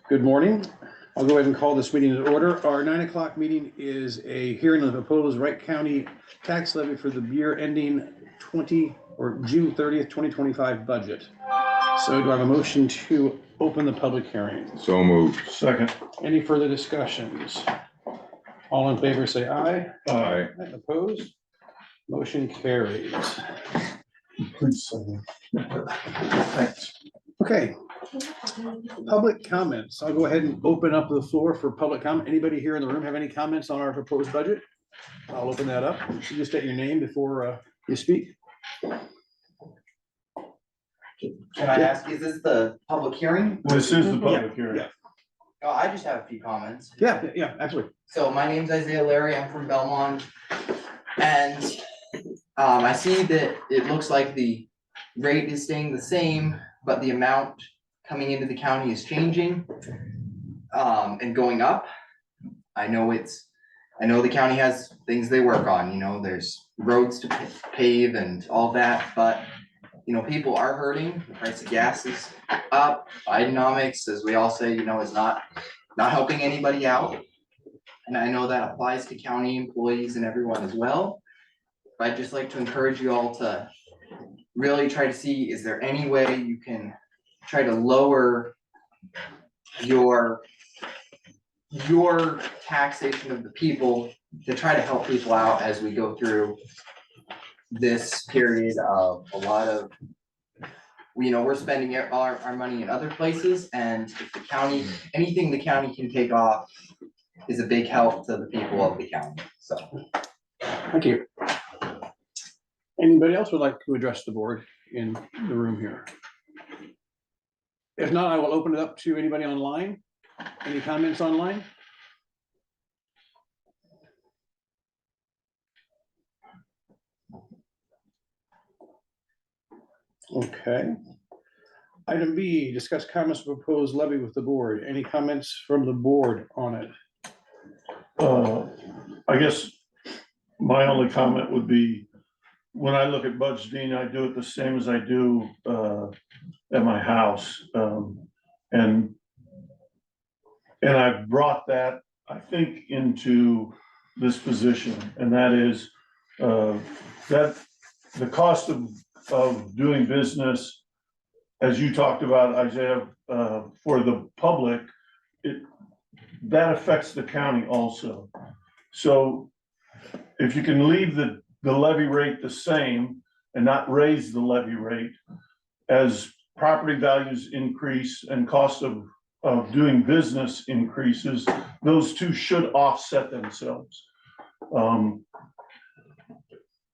Good morning. I'll go ahead and call this meeting to order. Our 9 o'clock meeting is a hearing of the proposed Wright County tax levy for the year ending June 30th, 2025 budget. So do I have a motion to open the public hearing? So moved. Second. Any further discussions? All in favor, say aye. Aye. Opposed? Motion carries. Please sign. Thanks. Okay. Public comments. I'll go ahead and open up the floor for public comment. Anybody here in the room have any comments on our proposed budget? I'll open that up. You should just state your name before you speak. Can I ask, is this the public hearing? This is the public hearing. Yeah. Oh, I just have a few comments. Yeah, absolutely. So my name's Isaiah Larry, I'm from Belmont. And I see that it looks like the rate is staying the same, but the amount coming into the county is changing and going up. I know the county has things they work on, there's roads to pave and all that, but people are hurting. The price of gas is up. Bidenomics, as we all say, is not helping anybody out. And I know that applies to county employees and everyone as well. But I'd just like to encourage you all to really try to see, is there any way you can try to lower your taxation of the people to try to help people out as we go through this period of a lot of, we're spending our money in other places, and if the county, anything the county can take off is a big help to the people of the county, so. Thank you. Anybody else would like to address the board in the room here? If not, I will open it up to anybody online. Any comments online? Okay. Item B, discuss comments of proposed levy with the board. Any comments from the board on it? I guess my only comment would be, when I look at budgeting, I do it the same as I do at my house. And I've brought that, I think, into this position, and that is that the cost of doing business, as you talked about, Isaiah, for the public, that affects the county also. So if you can leave the levy rate the same and not raise the levy rate, as property values increase and cost of doing business increases, those two should offset themselves.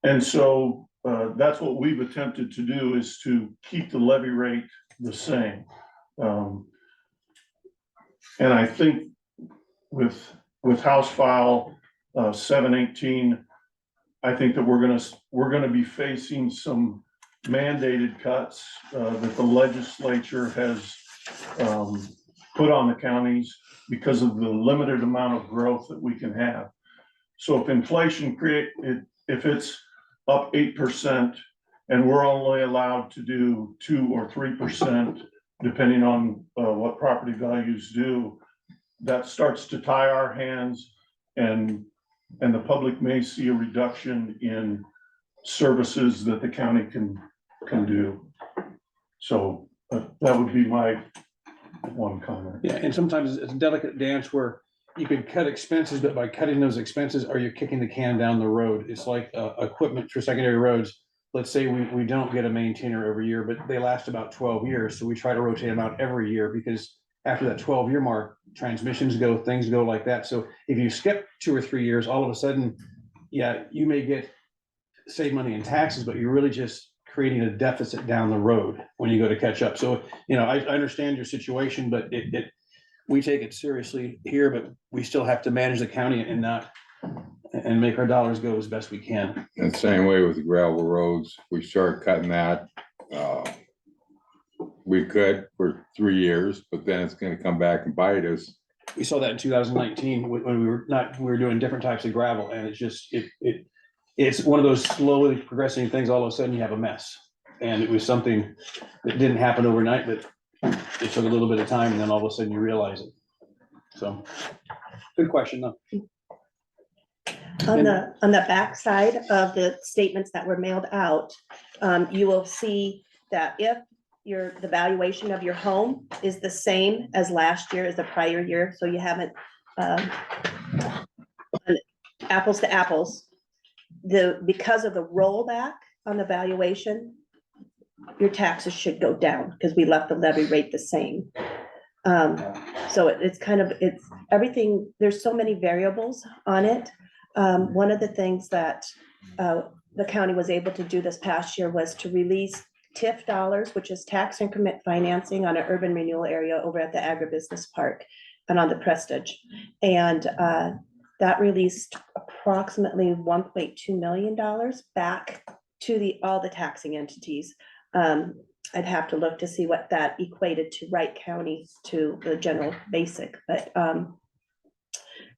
And so that's what we've attempted to do, is to keep the levy rate the same. And I think with House File 718, I think that we're gonna be facing some mandated cuts that the legislature has put on the counties because of the limited amount of growth that we can have. So if inflation if it's up 8% and we're only allowed to do 2 or 3%, depending on what property values do, that starts to tie our hands, and the public may see a reduction in services that the county can do. So that would be my one comment. Yeah, and sometimes it's a delicate dance where you could cut expenses, but by cutting those expenses, are you kicking the can down the road? It's like equipment for secondary roads. Let's say we don't get a maintainer every year, but they last about 12 years. So we try to rotate them out every year, because after that 12-year mark, transmissions go, things go like that. So if you skip 2 or 3 years, all of a sudden, yeah, you may save money in taxes, but you're really just creating a deficit down the road when you go to catch up. So, I understand your situation, but we take it seriously here, but we still have to manage the county and make our dollars go as best we can. And same way with the gravel roads, we start cutting that. We could for 3 years, but then it's gonna come back and bite us. We saw that in 2019 when we were doing different types of gravel, and it's one of those slowly progressing things. All of a sudden you have a mess, and it was something that didn't happen overnight, but it took a little bit of time and then all of a sudden you realize it. So, good question though. On the backside of the statements that were mailed out, you will see that if the valuation of your home is the same as last year, as the prior year, so you haven't, apples to apples, because of the rollback on the valuation, your taxes should go down because we left the levy rate the same. So it's everything, there's so many variables on it. One of the things that the county was able to do this past year was to release TIF dollars, which is tax increment financing on an urban renewal area over at the agribusiness park and on the Prestige. And that released approximately $1.2 million back to all the taxing entities. I'd have to look to see what that equated to Wright County to the general basic, but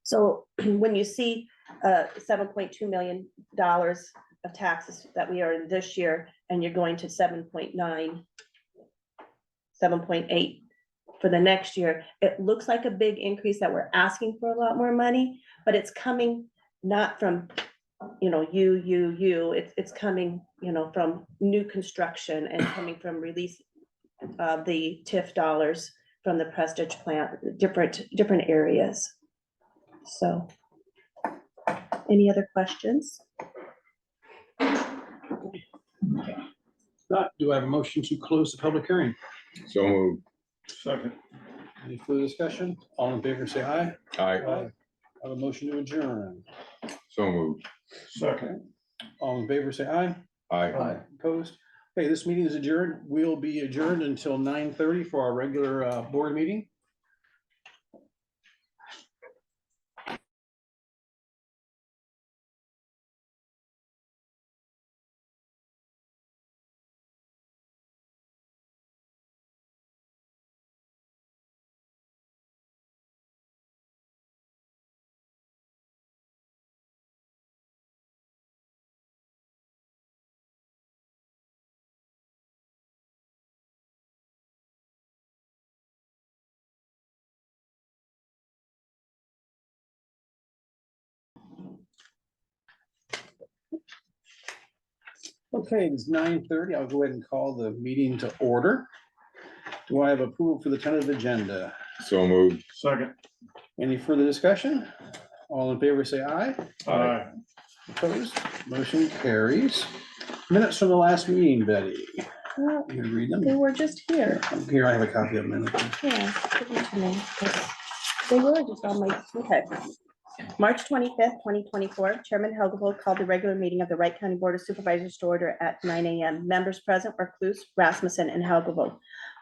so when you see $7.2 million of taxes that we earned this year, and you're going to 7.9, 7.8 for the next year, it looks like a big increase that we're asking for a lot more money, but it's coming not from, it's coming, from new construction and coming from release of the TIF dollars from the Prestige plant, different areas. So, any other questions? Not, do I have a motion to close the public hearing? So moved. Second. Any further discussion? All in favor, say aye. Aye. I have a motion to adjourn. So moved. Second. All in favor, say aye. Aye. Opposed? Okay, this meeting is adjourned. We'll be adjourned until 9:30 for our regular board meeting. Okay, it's 9:30. I'll go ahead and call the meeting to order. Do I have approval for the tentative agenda? So moved. Second. Any further discussion? All in favor, say aye. Aye. Opposed? Motion carries. Minutes from the last meeting, Betty. Well, You read they them? were just here. Here, I have a copy of them. Yeah, give them to me. They were just on my, okay. March 25th, 2024, Chairman Helgevold called the regular meeting of the Wright County Board of Supervisors to order at 9 a.m. Members present were Cluse, Rasmussen, and Helgevold.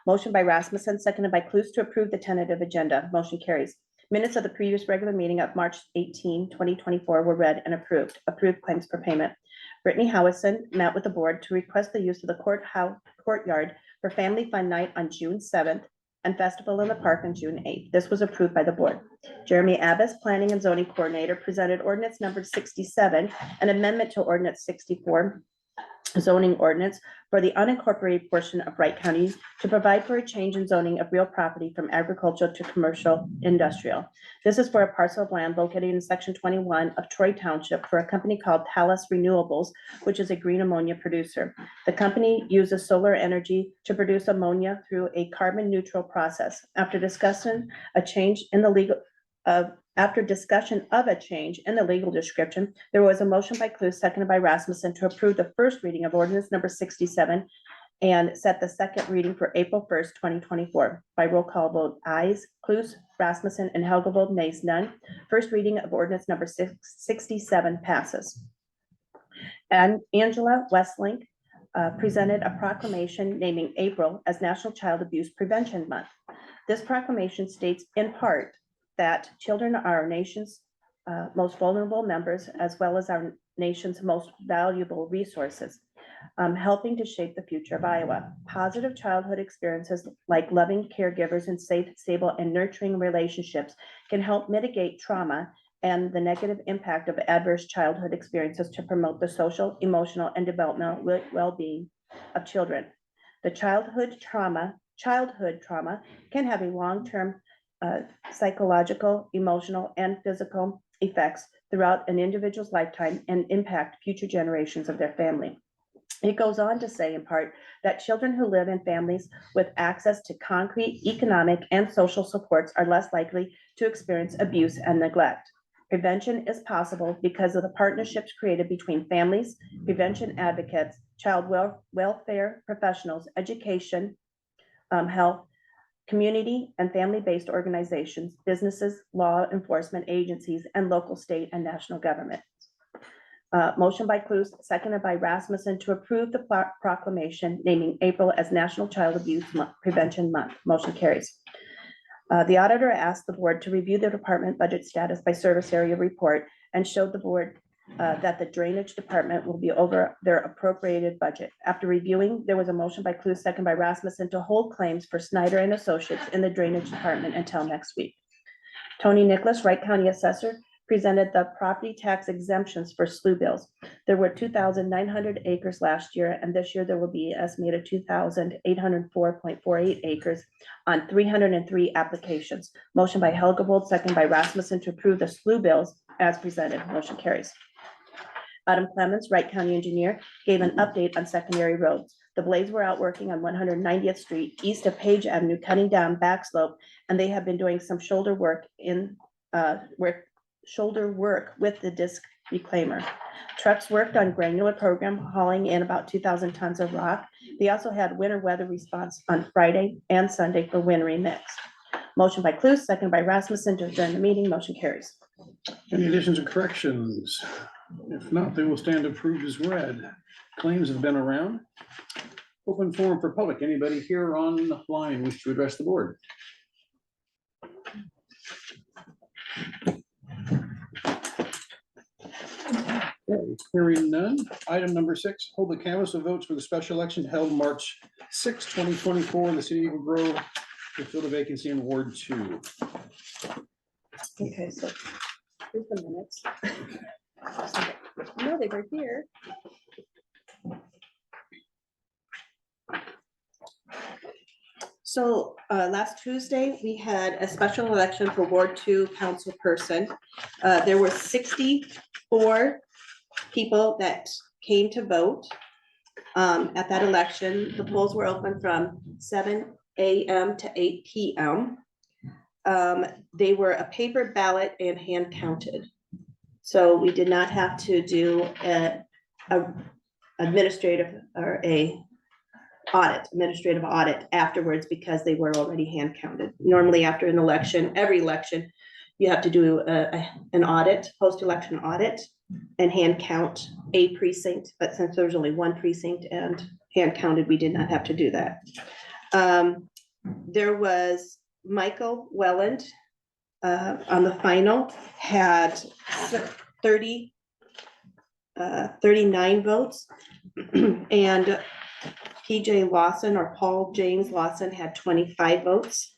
Motion by Rasmussen, seconded by Cluse to approve the tentative agenda. Motion carries. Minutes of the previous regular meeting of March 18, 2024 were read and approved. Approved claims for payment. Brittany Howison met with the board to request the use of the courtyard for Family Fun Night on June 7th and Festival in the Park on June 8th. This was approved by the board. Jeremy Abbas, Planning and Zoning Coordinator, presented ordinance number 67, an amendment to ordinance 64, zoning ordinance for the unincorporated portion of Wright County to provide for a change in zoning of real property from agricultural to commercial industrial. This is for a parcel of land located in section 21 of Troy Township for a company called Talos Renewables, which is a green ammonia producer. The company uses solar energy to produce ammonia through a carbon neutral process. After discussion of a change in the legal description, there was a motion by Cluse, seconded by Rasmussen, to approve the first reading of ordinance number 67 and set the second reading for April 1st, 2024. By roll call vote, ayes, Cluse, Rasmussen, and Helgevold, nays, none. First reading of ordinance number 67 passes. And Angela Westlink presented a proclamation naming April as National Child Abuse Prevention Month. This proclamation states in part that children are our nation's most vulnerable members, as well as our nation's most valuable resources, helping to shape the future of Iowa. Positive childhood experiences like loving caregivers and safe, stable, and nurturing relationships can help mitigate trauma and the negative impact of adverse childhood experiences to promote the social, emotional, and developmental well-being of children. The childhood trauma childhood trauma can have a long-term psychological, emotional, and physical effects throughout an individual's lifetime and impact future generations of their family. It goes on to say in part that children who live in families with access to concrete economic and social supports are less likely to experience abuse and neglect. Prevention is possible because of the partnerships created between families, prevention advocates, child welfare professionals, education, health, community and family-based organizations, businesses, law enforcement agencies, and local, state, and national government. Motion by Cluse, seconded by Rasmussen to approve the proclamation naming April as National Child Abuse Prevention Month. Motion carries. The auditor asked the board to review the department budget status by service area report and showed the board that the drainage department will be over their appropriated budget. After reviewing, there was a motion by Cluse, second by Rasmussen to hold claims for Snyder and Associates in the drainage department until next week. Tony Nicholas, Wright County Assessor, presented the property tax exemptions for slough bills. There were 2,900 acres last year, and this year there will be estimated 2,804.48 acres on 303 applications. Motion by Helgevold, second by Rasmussen to approve the slough bills as presented. Motion carries. Adam Clemens, Wright County Engineer, gave an update on secondary roads. The blades were out working on 190th Street, east of Page Avenue, cutting down back slope, and they have been doing some shoulder work with the disc reclaimer. Trucks worked on granular program, hauling in about 2,000 tons of rock. They also had winter weather response on Friday and Sunday for wintry mix. Motion by Cluse, second by Rasmussen to adjourn the meeting. Motion carries. Any additions or corrections? If not, they will stand approved as read. Claims have been around. Open forum for public. Anybody here online wish to address the board? Okay, hearing none. Item number 6, hold the canvass of votes for the special election held March 6, 2024 in the city of Eagle Grove to fill the vacancy in Ward 2. Okay, so here's the minutes. No, they were here. So last Tuesday, we had a special election for Ward 2 council person. There were 64 people that came to vote at that election. The polls were open from 7 a.m. to 8 p.m. They were a paper ballot and hand counted. So we did not have to do a administrative audit afterwards because they were already hand counted. Normally after an election, every election, you have to do an audit, post-election audit, and hand count a precinct. But since there's only one precinct and hand counted, we did not have to do that. There was Michael Welland on the final, had 39 votes, and PJ Lawson or Paul James Lawson had 25 votes,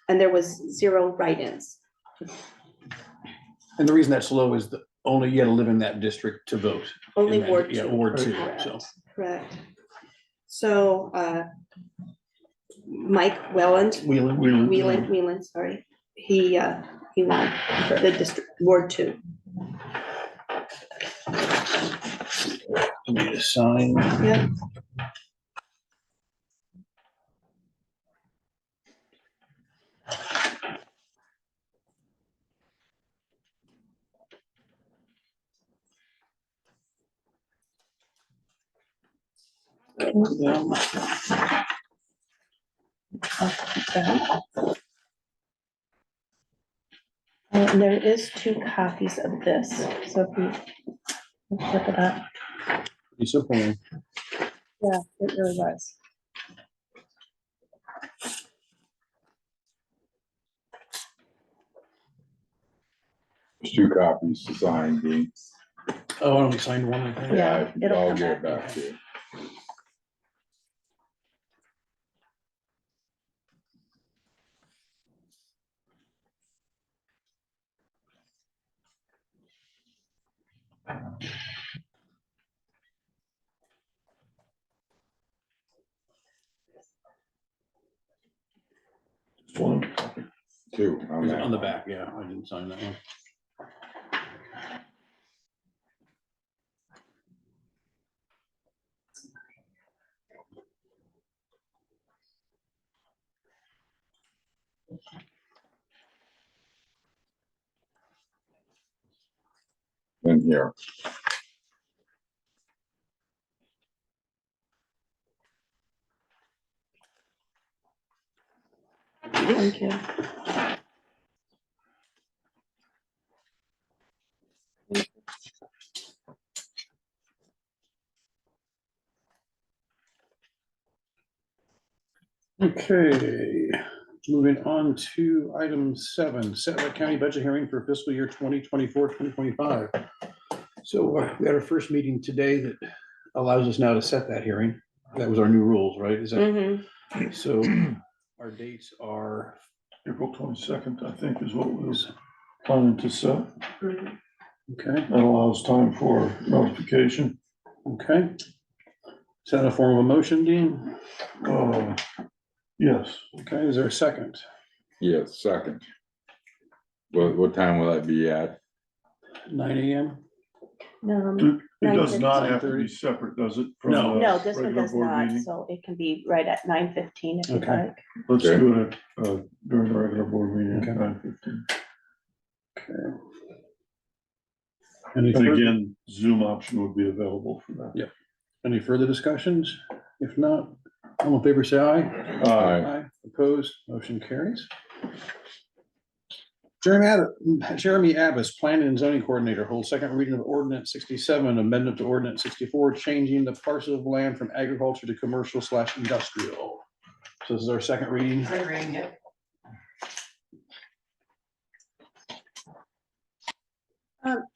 and there was 0 write-ins. And the reason that's low is that only you got to live in that district to vote. Only In that- Ward 2. Yeah, Ward 2, Correct, so. correct. So Mike Welland, Whelan, sorry, he won the district, Ward 2. Need a sign. Yeah. And there is 2 copies of this, so if you flip it up. Pretty simple. Yeah, it really was. There's 2 copies to sign, Dean. Oh, I only signed one, I think. Yeah, it'll I'll come get it back. back to you. Two. On the back, yeah, I didn't sign that one. In here. Thank you. Okay, moving on to item 7, set Wright County budget hearing for fiscal year 2024-2025. So we had our first meeting today that allows us now to set that hearing. That was our new rules, right? Is that, Mhm. so our dates are, April 22nd, I think, is what we was planning to set. okay, That allows time for notification. okay. Is that in a form of a motion, Dean? Yes, Okay, is there a second? Yes, second. What time will that be at? 9 AM? No, it does not 9:15, have to be 9:30. separate, does it? from No. the no, this one regular does board not, meeting? so it can be right at 9:15 if you'd Okay. like. Let's Okay. do it during the regular board meeting Okay. at 9:15. Okay. Any And further, again, Zoom option would be available for that. Yeah. any further discussions? If not, all in favor, say aye. Aye. Opposed, motion carries. Jeremy Abbas, Planning and Zoning Coordinator, holds second reading of ordinance 67, amendment to ordinance 64, changing the parcel of land from agriculture to commercial/industrial. So this is our second reading.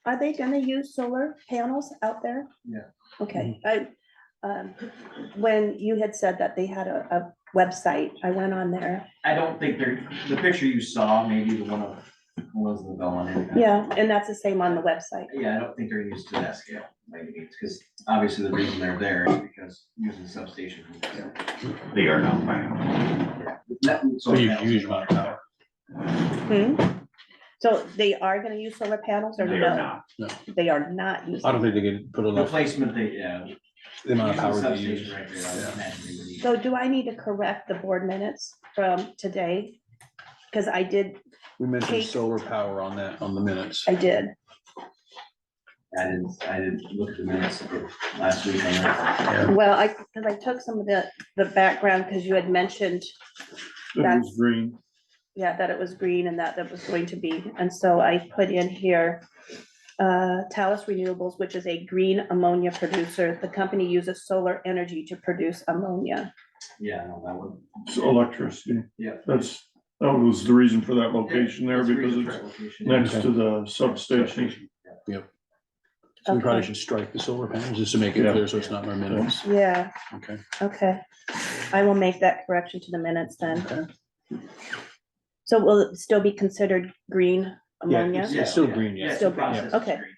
Are they gonna use solar panels out there? Yeah. Okay, when you had said that they had a website, I went on there. I don't think they're, the picture you saw, maybe the one of, was the Belmont. Yeah, and that's the same on the website. Yeah, I don't think they're used to that scale, by any means, because obviously the reason they're there is because using the substation. They are not planning. So you use amount of power. Hmm? So they are gonna use solar panels or They are no? not. They are not using. I don't think they can put The enough, placement, they, yeah. the amount of using power the they use. substation right there, I would imagine they would need. So do I need to correct the board minutes from today? Because I did, We mentioned Take- solar power on that, on the minutes. I did. I didn't look at the minutes for last week on that. Well, because I took some of the background, because you had mentioned, That was green. yeah, that it was green and that was going to be, and so I put in here. Talus Renewables, which is a green ammonia producer. The company uses solar energy to produce ammonia. Yeah, no, that would. So electricity. Yeah. That was the reason for that location there, That's the because reason it's for that location. next to the substation. So we probably Okay. should strike the solar panels just to make it Yeah. clear, so it's not in our minutes. Yeah, Okay. okay. I will make that correction to the minutes then. Okay. So will it still be considered green ammonia? It's still green, yeah. Yeah, Still the green, process is okay. green,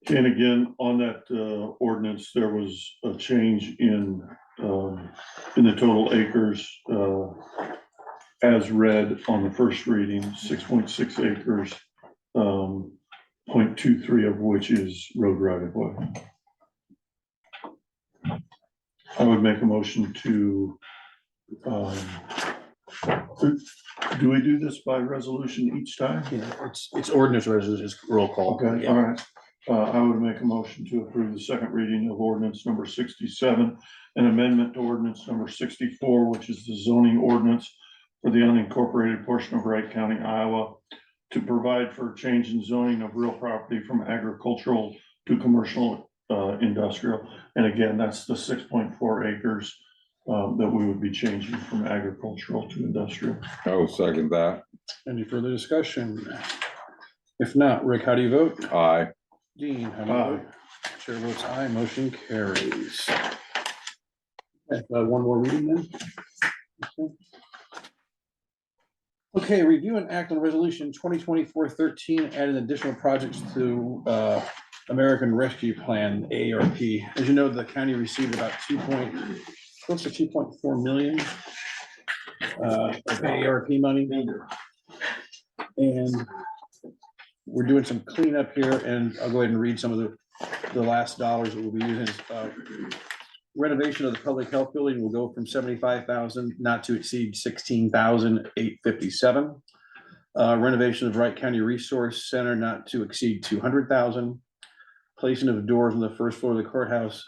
yeah. And again, on that ordinance, there was a change in the total acres as read on the first reading, 6.6 acres, 0.23 of which is road right of way. I would make a motion to, do we do this by resolution each time? Yeah, it's ordinance resolution, it's roll call. Okay, Yeah. all right. I would make a motion to approve the second reading of ordinance number 67, an amendment to ordinance number 64, which is the zoning ordinance for the unincorporated portion of Wright County, Iowa, to provide for change in zoning of real property from agricultural to commercial industrial. And again, that's the 6.4 acres that we would be changing from agricultural to industrial. I will second that. Any further discussion? If not, Rick, how do you vote? Aye. Dean, how do you vote? Chair votes aye, motion carries. One more reading then? Okay. Okay, review and act on resolution 2024-13, adding additional projects to American Rescue Plan, ARP. As you know, the county received about close to 2.4 million of ARP money. And we're doing some cleanup here, and I'll go ahead and read some of the last dollars that we'll be using. Renovation of the public health building will go from 75,000 not to exceed 16,857. Renovation of Wright County Resource Center not to exceed 200,000. Placing of doors on the first floor of the courthouse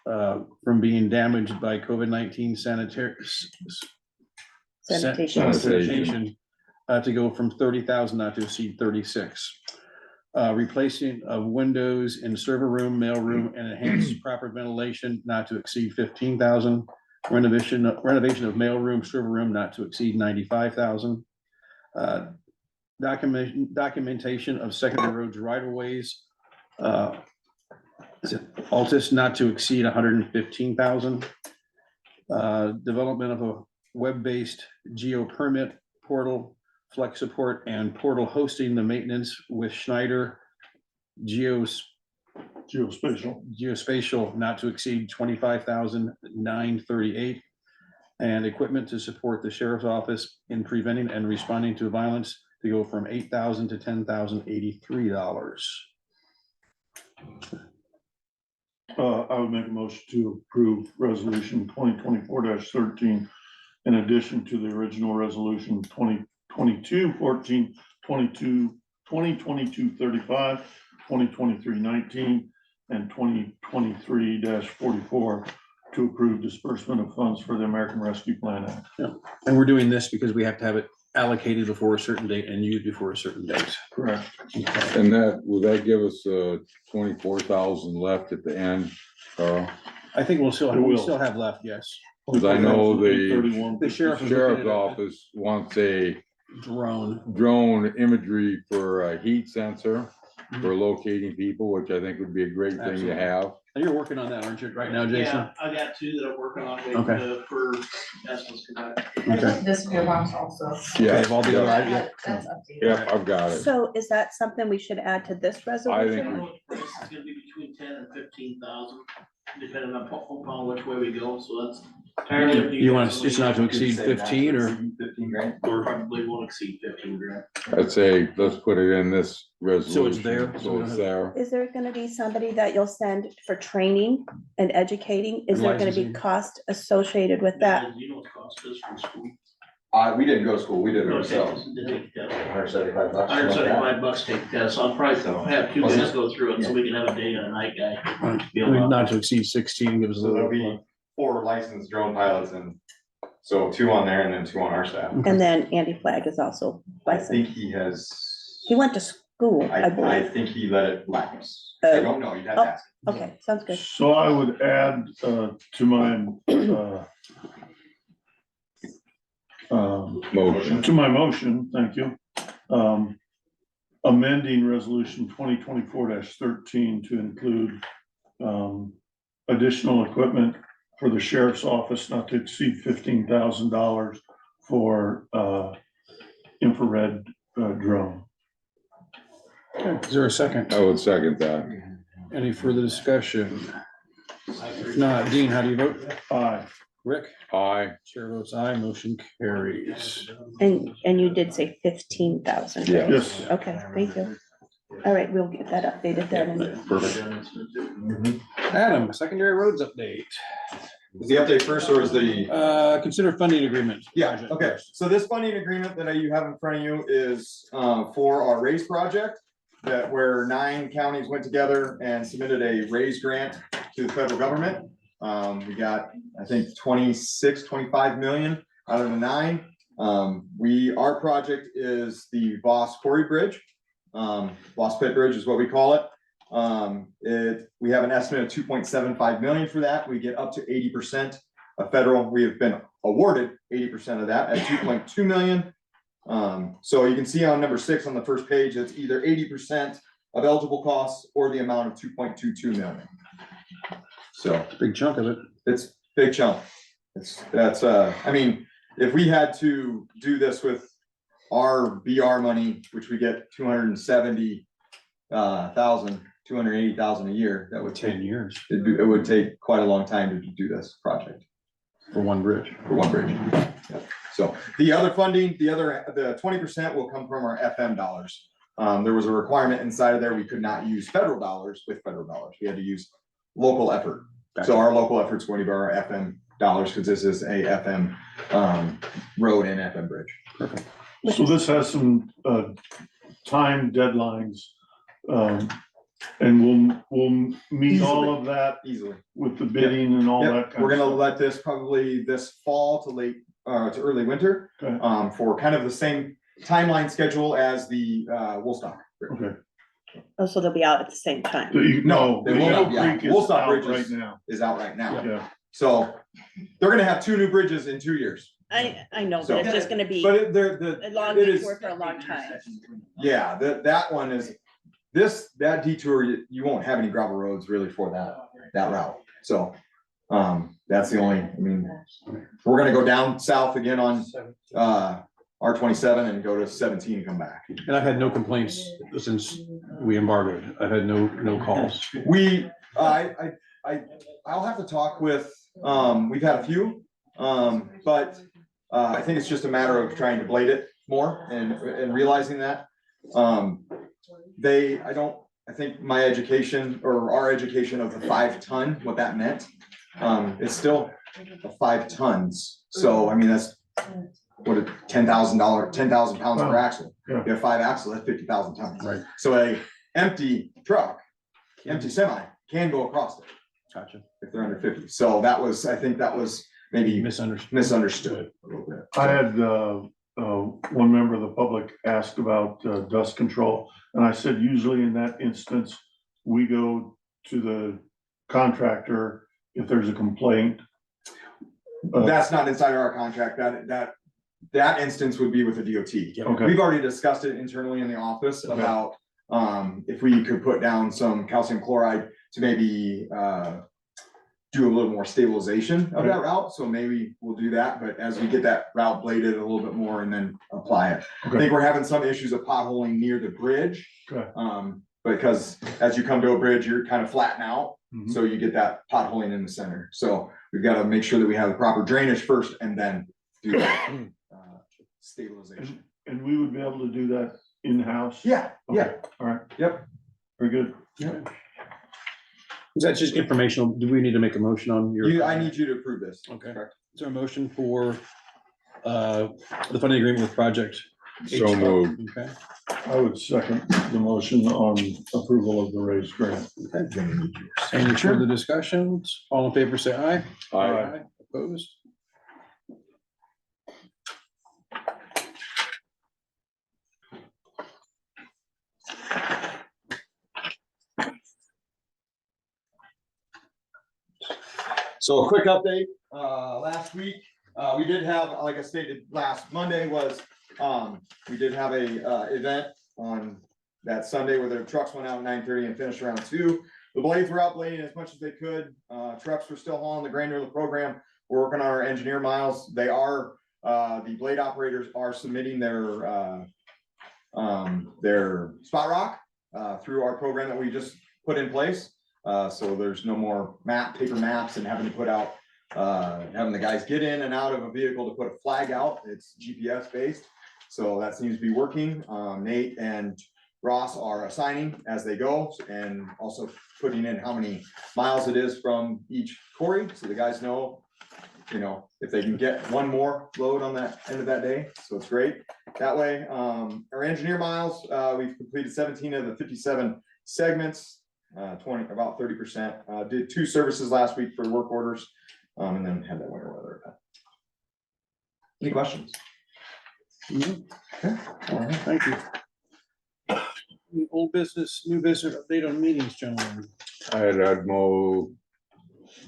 from being damaged by COVID-19 sanitation to go from 30,000 not to exceed 36. Replacing of windows in server room, mail room, and enhanced proper ventilation not to exceed 15,000. Renovation of mail room, server room not to exceed 95,000. Documentation of secondary roads right of ways. Altus not to exceed 115,000. Development of a web-based geo permit portal, flex support and portal hosting the maintenance with Schneider geospatial not to exceed 25,938. And equipment to support the sheriff's office in preventing and responding to violence to go from $8,000 to $10,083. I would make a motion to approve resolution 2024-13 in addition to the original resolution 2022-14, 2022-35, 2023-19, and 2023-44 to approve disbursement of funds for the American Rescue Plan Act. And we're doing this because we have to have it allocated before a certain date and used before a certain date. Correct. Okay. And will that give us 24,000 left at the end, Carl? I think we It still will. have left, yes. Because I know The sheriff- sheriff's office wants a Drone. imagery for a heat sensor for locating people, which I think would be a great thing Absolutely. to have. And you're working on that, aren't you, right now, Jason? Yeah, I got two that I'm working on Okay. for estimates. Okay. This is your box also. Yeah, Okay, all the other, yeah, That's updated. yeah, I've got it. So is that something we should add to this resolution? This is gonna be between 10 and 15,000, depending upon which way we go, so that's. entirely up to You want guys. it's not to exceed 15 or? 15 grand. Probably won't exceed 15 grand. I'd say, let's put it in this resolution. there, so we So don't it's have- there. Is there gonna be somebody that you'll send for training and educating? Is there gonna be Licensing. cost associated with that? You know what cost is for school. We didn't go to school, we did it No, ourselves. they take the test. $175. $175 to take the test, so I'll probably have two guys go through it, so we can have a day and a night guy. Be able to- Not to exceed 16, give us a So there'll little. be 4 licensed drone pilots and so 2 on there and then 2 on our staff. And then Andy Flagg is also I licensed. think he has, He went to school, I I believe. think he let it lapse. I don't know, you'd have to ask. Okay, sounds good. So I would add to my Motion. to my motion, thank you. Amending resolution 2024-13 to include additional equipment for the sheriff's office not to exceed $15,000 for infrared drone. Is there a second? I would second that. Any further discussion? If not, Dean, how do you vote? Aye. Rick? Aye. Chair votes aye, motion carries. And you did say 15,000, Yeah. right? Yes. Okay, thank you. All right, we'll get that updated then. Perfect. Adam, secondary roads update. Is the update first or is the? Consider funding agreement. Yeah, project okay, first. so this funding agreement that you have in front of you is for our RAISE project. That where 9 counties went together and submitted a RAISE grant to the federal government. We got, I think, 25 million out of the 9. Our project is the Voss Quarry Bridge. Voss Pit Bridge is what we call it. We have an estimate of 2.75 million for that. We get up to 80% of federal. We have been awarded 80% of that at 2.2 million. So you can see on number 6 on the first page, it's either 80% of eligible costs or the amount of 2.22 million. So Big chunk of it. it's a big chunk. I mean, if we had to do this with our BR money, which we get 280,000 a year, that would 10 take, years it would take quite a long time to do this project for one bridge. for one bridge. Yeah. So the other funding, the 20% will come from our FM dollars. There was a requirement inside of there, we could not use federal dollars with federal dollars. We had to use local effort. So our local effort's going to be our FM dollars, because this is a FM road and FM bridge. Perfect. So this has some time deadlines. And we'll meet all of that Easily. with the bidding and all that Yep, kind we're of gonna stuff. let this probably this fall to late, to early winter, Okay. for kind of the same timeline schedule as the Woolstock. Okay. Oh, so they'll be out at the same time. No, they will not be out. Creek is Woolstock out Bridge right is- now. Is out right now. Yeah. So they're gonna have 2 new bridges in 2 years. I know, So- but it's just gonna be But a the, long it is- detour for a long time. yeah, that one is, that detour, you won't have any gravel roads really for that route. So, that's the only, I mean, we're gonna go down south again on, R27 and go to 17 and come back. And I've had no complaints since we embargoed. I've had no calls. I'll have to talk with, we've had a few, but, I think it's just a matter of trying to blade it more and realizing that. I think my education or our education of the 5 ton, what that meant, it's still 5 tons. So, I mean, that's what, $10,000 pounds per axle. Yeah. You have 5 axles, that's 50,000 tons. Right. So a empty truck, empty semi can go across it Gotcha. if they're under 50. So that was, I think that was maybe misunderstood a little bit. I had, one member of the public asked about dust control, and I said, usually in that instance, we go to the contractor if there's a complaint. That's not inside our contract. That instance would be with the DOT. Okay, We've already discussed it internally in the office Okay. about, if we could put down some calcium chloride to maybe, do a little more stabilization of that route. So maybe we'll do that, but as we get that route bladed a little bit more and then apply it. I Okay. think we're having some issues of potholing near the bridge. Okay. Because as you come to a bridge, you're kind of flattening out. Mhm. So you get that potholing in the center. So we've got to make sure that we have the proper drainage first and then do that stabilization. And we would be able to do that in-house? Yeah, yeah, Okay, all right. Yep. Very good. Is that just informational? Do we need to make a motion on your? I need you to approve this. Okay. Correct. Is there a motion for the funding agreement with project? So moved. Okay. I would second the motion on approval of the raised grant. Any further discussions? All in favor, say aye. Aye. Opposed? So a quick update, last week, we did have, like I stated, last Monday was, we did have a event on that Sunday where the trucks went out at 9:30 and finished around 2. The blades were out blading as much as they could, trucks were still hauling the granular program, we're working on our engineer miles, they are, the blade operators are submitting their spot rock, through our program that we just put in place. So there's no more paper maps and having to put out, having the guys get in and out of a vehicle to put a flag out. It's GPS based. So that seems to be working. Nate and Ross are assigning as they go and also putting in how many miles it is from each quarry. So the guys know, if they can get one more load on that end of that day. So it's great. That way, our engineer miles, we've completed 17 of the 57 segments. about 30%, did 2 services last week for work orders, and then had that winter weather event. Any questions? Okay. All right, thank you. Old business, new business, update on meetings, gentlemen. I had Admo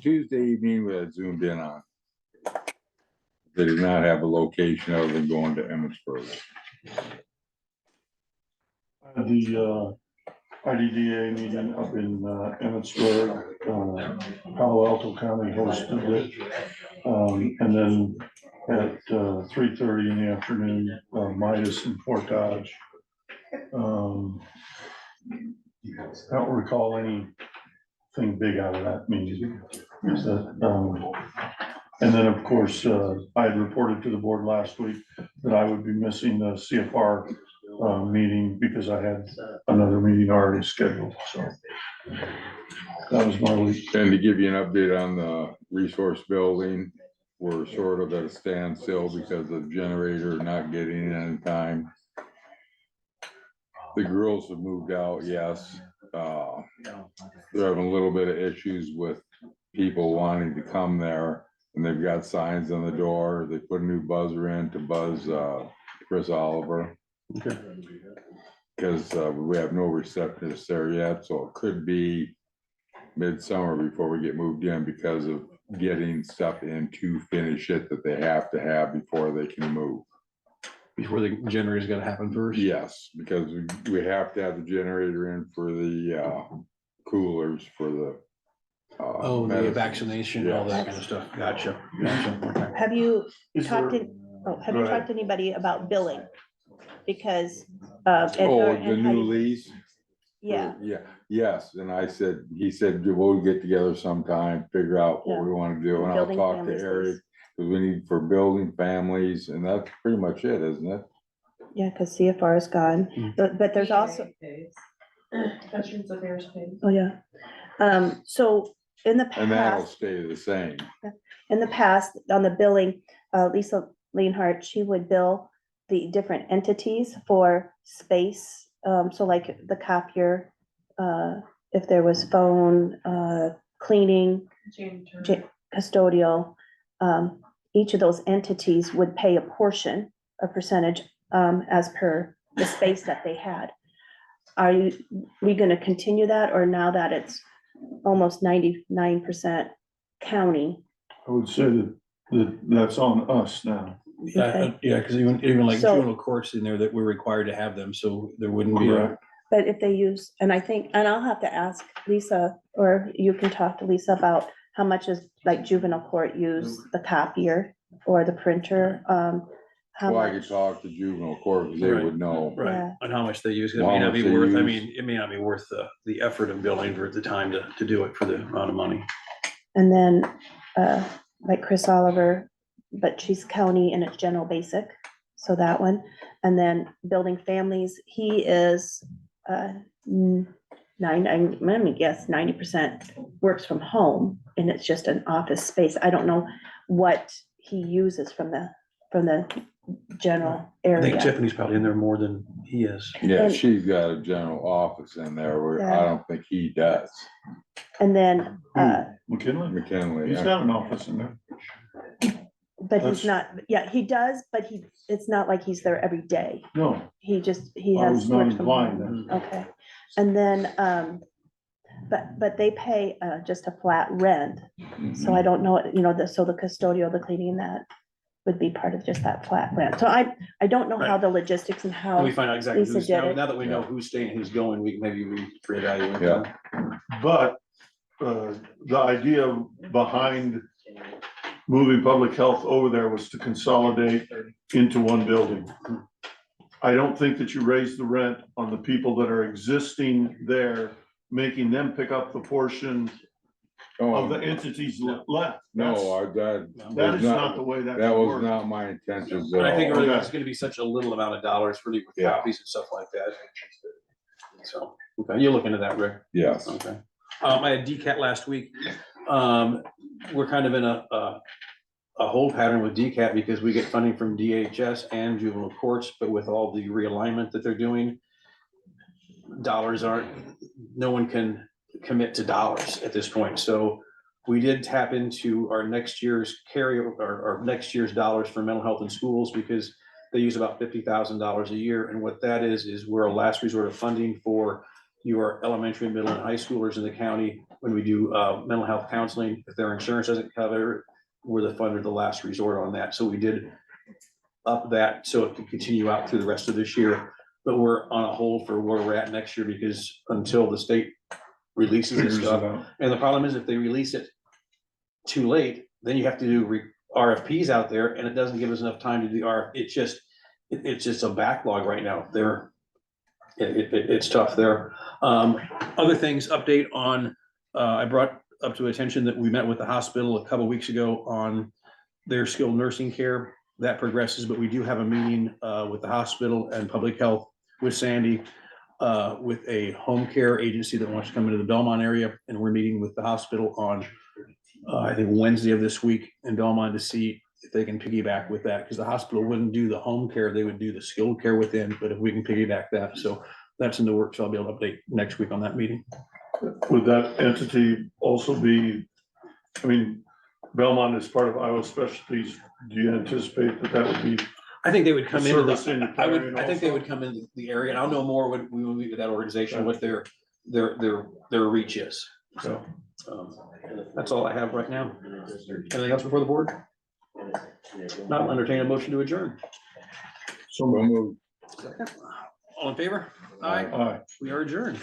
Tuesday evening we had zoomed in on. They did not have a location other than going to Emmitsburg. The IDDA meeting up in Emmitsburg, Palo Alto County hosted it. And then at 3:30 in the afternoon, Midas and Fort Dodge. I don't recall anything big out of that meeting. Is that, And then, of course, I had reported to the board last week that I would be missing the CFR meeting because I had another meeting already scheduled, so. That was my week. And to give you an update on the resource building, we're sort of at a standstill because of generator not getting in in time. The girls have moved out, yes. They're having a little bit of issues with people wanting to come there, and they've got signs on the door. They put a new buzzer in to buzz Chris Oliver. Okay. Because we have no receptionists there yet, so it could be midsummer before we get moved in because of getting stuff in to finish it that they have to have before they can move. Before the generator's gotta happen first? Yes, because we have to have the generator in for the coolers for the. Oh, the medicine. vaccination, all that Yes. kind of stuff. Gotcha. Gotcha. Have you Is talked there- to, have Go you ahead. talked to anybody about billing? Because, at Oh, her- the and how new you- lease? Yeah, Yeah, yes, and he said, we'll get together sometime, figure out what we wanna do, and I'll Building talk to families Eric. lease. Cause we need for building families, and that's pretty much it, isn't it? yeah, because CFR is gone, but there's also, Veterans Affairs pays. oh, yeah. So in the And that'll past, stay the same. on the billing, Lisa Leonhardt, she would bill the different entities for space. So like the copier, if there was phone, cleaning, Janitor. custodial, each of those entities would pay a portion, a percentage, as per the space that they had. We gonna continue that, or now that it's almost 99% county? I would say that's on us now. Yeah, yeah, because even like So- juvenile courts in there that we're required to have them, so there wouldn't be a. Correct. But if they use, and I think, and I'll have to ask Lisa, or you can talk to Lisa about how much is like juvenile court use the copier or the printer, how Well, I could much? talk to juvenile court, because they Right. would know. Right, Yeah. and how much they use. It How may not much be they worth, I use. mean, it may not be worth the effort of billing for the time to do it for the amount of money. And then, like Chris Oliver, but she's county and it's general basic, so that one. And then building families, he is, let me guess, 90% works from home, and it's just an office space. I don't know what he uses from the general I think area. Tiffany's probably in there more than he is. Yeah, And- she's got a general office in there, where Yeah. I don't think he does. And then, McKinley, McKinley. he's got an office in there. but he's That's- not, yeah, he does, but it's not like he's there every day. No, He I has. was not works from implying home. that. Okay, and then, but they pay, just a flat rent, so I don't know, so the custodial, the cleaning and that would be part of just that flat rent. So I don't know how Right. the logistics and When how, we find out exactly Lisa who's, did now it. now that we know Yeah. who's staying, who's going, we can maybe reevaluate. Yeah. But the idea behind moving public health over there was to consolidate into one building. I don't think that you raise the rent on the people that are existing there, making them pick up the portion of the entities left. No, That was is not the way that that should was work. not my intentions at But I think all. really it's gonna be such a little amount of dollars for the Yeah. copies and stuff like that. So, okay, you'll look into that, Rick. Yes, Okay. I had DCAT last week. We're kind of in a hold pattern with DCAT because we get funding from DHS and juvenile courts, but with all the realignment that they're doing, dollars aren't, no one can commit to dollars at this point. So we did tap into our next year's our next year's dollars for mental health in schools because they use about $50,000 a year. And what that is we're a last resort of funding for your elementary, middle, and high schoolers in the county. When we do mental health counseling, if their insurance doesn't cover, we're the funder, the last resort on that. So we did up that so it can continue out through the rest of this year. But we're on a hold for where we're at next year because until the state releases this Figures it stuff. out. And the problem is if they release it too late, then you have to do RFPs out there and it doesn't give us enough time to do it's just a backlog right now. It's tough there. Other things, update on, I brought up to attention that we met with the hospital a couple weeks ago on their skilled nursing care, that progresses, but we do have a meeting with the hospital and public health with Sandy, with a home care agency that wants to come into the Belmont area, and we're meeting with the hospital on I think Wednesday of this week in Belmont to see if they can piggyback with that, because the hospital wouldn't do the home care, they would do the skilled care within, but if we can piggyback that, so that's in the works, so I'll be able to update next week on that meeting. Would that entity also be, I mean, Belmont is part of Iowa Specialties. Do you anticipate that that would be? I think they would come into Service in your the, I think they also? would come into the area, and I'll know more when we meet with that organization, what their reach is, so. That's all I have right now. Anything else before the board? Not, I'll entertain a motion to adjourn. So moved. All in favor? Aye. Aye. We are adjourned.